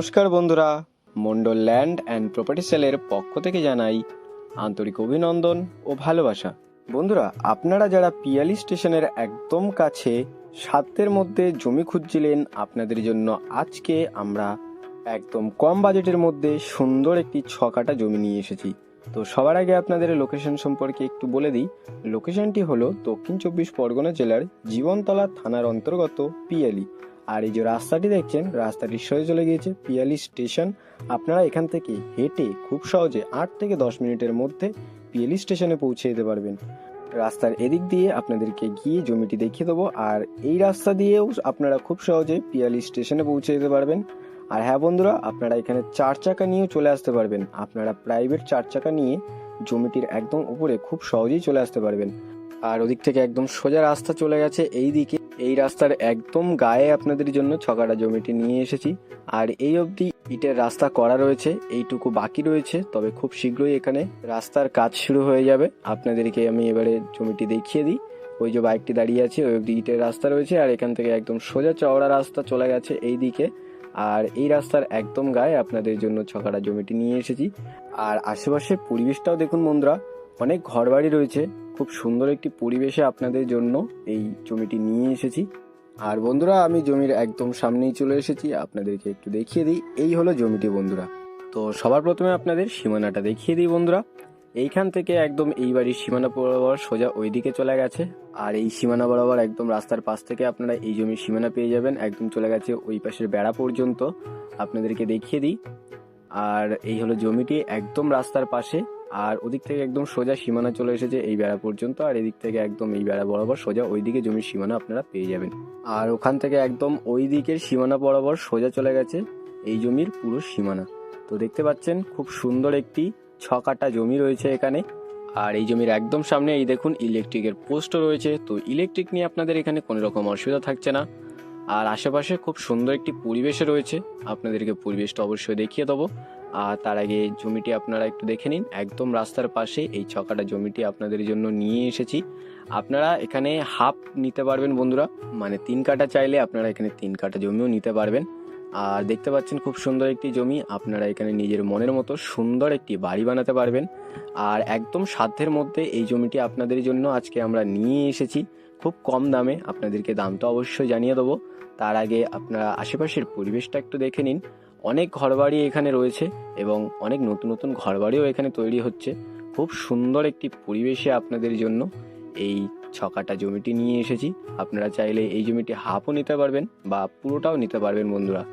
নমস্কার বন্ধুরা, Mondal land and property সেলের পক্ষ থেকে জানাই আন্তরিক অভিনন্দন ও ভালোবাসা। বন্ধুরা, আপনারা যারা পিয়ালি স্টেশনের একদম কাছে সাধ্যের মধ্যে জমি খুঁজছিলেন, আপনাদের জন্য আজকে আমরা একদম কম বাজেটের মধ্যে সুন্দর একটি 6 কাঠা জমি নিয়ে এসেছি। তো সবার আগে আপনাদের লোকেশন সম্পর্কে একটু বলে দিই। লোকেশনটি হলো দক্ষিণ 24 পরগনা জেলার জীবনতলা থানার অন্তর্গত পিয়ালি। আর এই যে রাস্তাটি দেখছেন, রাস্তাটি সোজা চলে গিয়েছে পিয়ালি স্টেশন। আপনারা এখান থেকে হেঁটে খুব সহজে 8 থেকে 10 মিনিটের মধ্যে পিয়ালি স্টেশনে পৌঁছে যেতে পারবেন। রাস্তার এদিক দিয়ে আপনাদেরকে গিয়ে জমিটি দেখিয়ে দেবো, আর এই রাস্তা দিয়েও আপনারা খুব সহজে পিয়ালি স্টেশনে পৌঁছে যেতে পারবেন। আর হ্যাঁ বন্ধুরা, আপনারা এখানে 4 চাকা নিয়েও চলে আসতে পারবেন। আপনারা প্রাইভেট 4 চাকা নিয়ে জমিটির একদম উপরে খুব সহজেই চলে আসতে পারবেন। আর ওদিক থেকে একদম সোজা রাস্তা চলে গেছে এই দিকে। এই রাস্তার একদম গায়ে আপনাদের জন্য 6 কাঠা জমিটি নিয়ে এসেছি। আর এই অবধি ইটের রাস্তা করা রয়েছে, এইটুকু বাকি রয়েছে, তবে খুব শীঘ্রই এখানে রাস্তার কাজ শুরু হয়ে যাবে। আপনাদেরকে আমি এবারে জমিটি দেখিয়ে দিই। ওই যে বাইকটি দাঁড়িয়ে আছে, ওই অবধি ইটের রাস্তা রয়েছে, আর এখান থেকে একদম সোজা চওড়া রাস্তা চলে গেছে এই দিকে। আর এই রাস্তার একদম গায়ে আপনাদের জন্য 6 কাঠা জমিটি নিয়ে এসেছি। আর আশেপাশের পরিবেশটাও দেখুন বন্ধুরা, অনেক ঘরবাড়ি রয়েছে। খুব সুন্দর একটি পরিবেশে আপনাদের জন্য এই জমিটি নিয়ে এসেছি। আর বন্ধুরা, আমি জমির একদম সামনেই চলে এসেছি, আপনাদেরকে একটু দেখিয়ে দিই। এই হলো জমিটি বন্ধুরা। তো সবার প্রথমে আপনাদের সীমানাটা দেখিয়ে দিই বন্ধুরা। এইখান থেকে একদম এই বাড়ির সীমানা বরাবর সোজা ওই দিকে চলে গেছে। আর এই সীমানা বরাবর একদম রাস্তার পাশ থেকে আপনারা এই জমির সীমানা পেয়ে যাবেন। একদম চলে গেছে ওই পাশের বেড়া পর্যন্ত, আপনাদেরকে দেখিয়ে দিই। আর এই হলো জমিটি একদম রাস্তার পাশে। আর ওদিক থেকে একদম সোজা সীমানা চলে এসেছে এই বেড়া পর্যন্ত, আর এদিক থেকে একদম এই বেড়া বরাবর সোজা ওই দিকে জমির সীমানা আপনারা পেয়ে যাবেন। আর ওখান থেকে একদম ওই দিকের সীমানা বরাবর সোজা চলে গেছে এই জমির পুরো সীমানা। তো দেখতে পাচ্ছেন খুব সুন্দর একটি 6 কাঠা জমি রয়েছে এখানে। আর এই জমির একদম সামনে এই দেখুন ইলেকট্রিকের পোস্টও রয়েছে। তো ইলেকট্রিক নিয়ে আপনাদের এখানে কোনো রকম অসুবিধা থাকছে না। আর আশেপাশে খুব সুন্দর একটি পরিবেশে রয়েছে, আপনাদেরকে পরিবেশটা অবশ্যই দেখিয়ে দেবো। আর তার আগে জমিটি আপনারা একটু দেখে নিন। একদম রাস্তার পাশে এই 6 কাঠা জমিটি আপনাদের জন্য নিয়ে এসেছি। আপনারা এখানে হাফ নিতে পারবেন বন্ধুরা, মানে 3 কাঠা চাইলে আপনারা এখানে 3 কাঠা জমিও নিতে পারবেন। আর দেখতে পাচ্ছেন খুব সুন্দর একটি জমি, আপনারা এখানে নিজের মনের মতো সুন্দর একটি বাড়ি বানাতে পারবেন। আর একদম সাধ্যের মধ্যে এই জমিটি আপনাদের জন্য আজকে আমরা নিয়ে এসেছি খুব কম দামে। আপনাদেরকে দামটা অবশ্যই জানিয়ে দেবো। তার আগে আপনারা আশেপাশের পরিবেশটা একটু দেখে নিন। অনেক ঘরবাড়ি এখানে রয়েছে এবং অনেক নতুন নতুন ঘরবাড়িও এখানে তৈরি হচ্ছে। খুব সুন্দর একটি পরিবেশে আপনাদের জন্য এই 6 কাঠা জমিটি নিয়ে এসেছি। আপনারা চাইলে এই জমিটি হাফও নিতে পারবেন বা পুরোটাও নিতে পারবেন বন্ধুরা।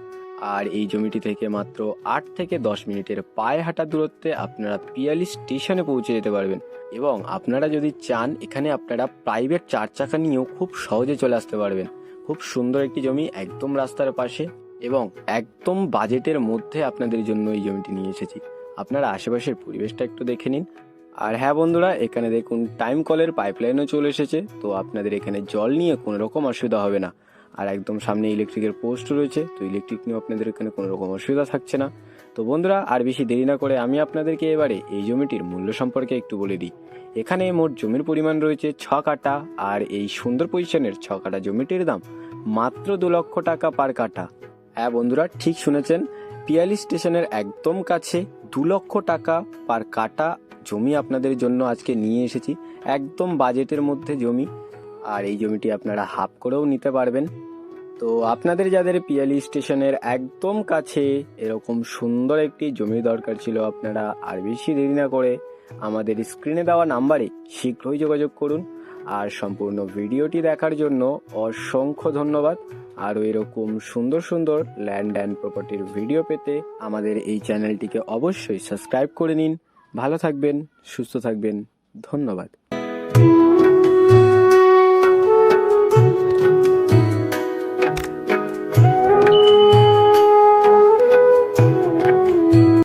আর এই জমিটি থেকে মাত্র 8 থেকে 10 মিনিটের পায়ে হাঁটা দূরত্বে আপনারা পিয়ালি স্টেশনে পৌঁছে যেতে পারবেন। এবং আপনারা যদি চান এখানে আপনারা প্রাইভেট 4 চাকা নিয়েও খুব সহজে চলে আসতে পারবেন। খুব সুন্দর একটি জমি একদম রাস্তার পাশে এবং একদম বাজেটের মধ্যে আপনাদের জন্য এই জমিটি নিয়ে এসেছি। আপনারা আশেপাশের পরিবেশটা একটু দেখে নিন। আর হ্যাঁ বন্ধুরা, এখানে দেখুন টাইম কলের পাইপলাইনও চলে এসেছে। তো আপনাদের এখানে জল নিয়ে কোনো রকম অসুবিধা হবে না। আর একদম সামনে ইলেকট্রিকের পোস্ট রয়েছে, তো ইলেকট্রিক নিয়েও আপনাদের এখানে কোনো রকম অসুবিধা থাকছে না। তো বন্ধুরা, আর বেশি দেরি না করে আমি আপনাদেরকে এবারে এই জমিটির মূল্য সম্পর্কে একটু বলে দিই। এখানে মোট জমির পরিমাণ রয়েছে 6 কাঠা। আর এই সুন্দর পজিশনের 6 কাঠা জমিটির দাম মাত্র 2 লক্ষ টাকা পার কাঠা। হ্যাঁ বন্ধুরা, ঠিক শুনেছেন, পিয়ালি স্টেশনের একদম কাছে 2 লক্ষ টাকা পার কাঠা জমি আপনাদের জন্য আজকে নিয়ে এসেছি। একদম বাজেটের মধ্যে জমি। আর এই জমিটি আপনারা হাফ করেও নিতে পারবেন। তো আপনাদের যাদের পিয়ালি স্টেশনের একদম কাছে এরকম সুন্দর একটি জমি দরকার ছিল, আপনারা আর বেশি দেরি না করে আমাদের স্ক্রিনে দেওয়া নাম্বারে শীঘ্রই যোগাযোগ করুন। আর সম্পূর্ণ ভিডিওটি দেখার জন্য অসংখ্য ধন্যবাদ। আরও এরকম সুন্দর সুন্দর ল্যান্ড অ্যান্ড প্রপার্টির ভিডিও পেতে আমাদের এই চ্যানেলটিকে অবশ্যই সাবস্ক্রাইব করে নিন। ভালো থাকবেন, সুস্থ থাকবেন, ধন্যবাদ।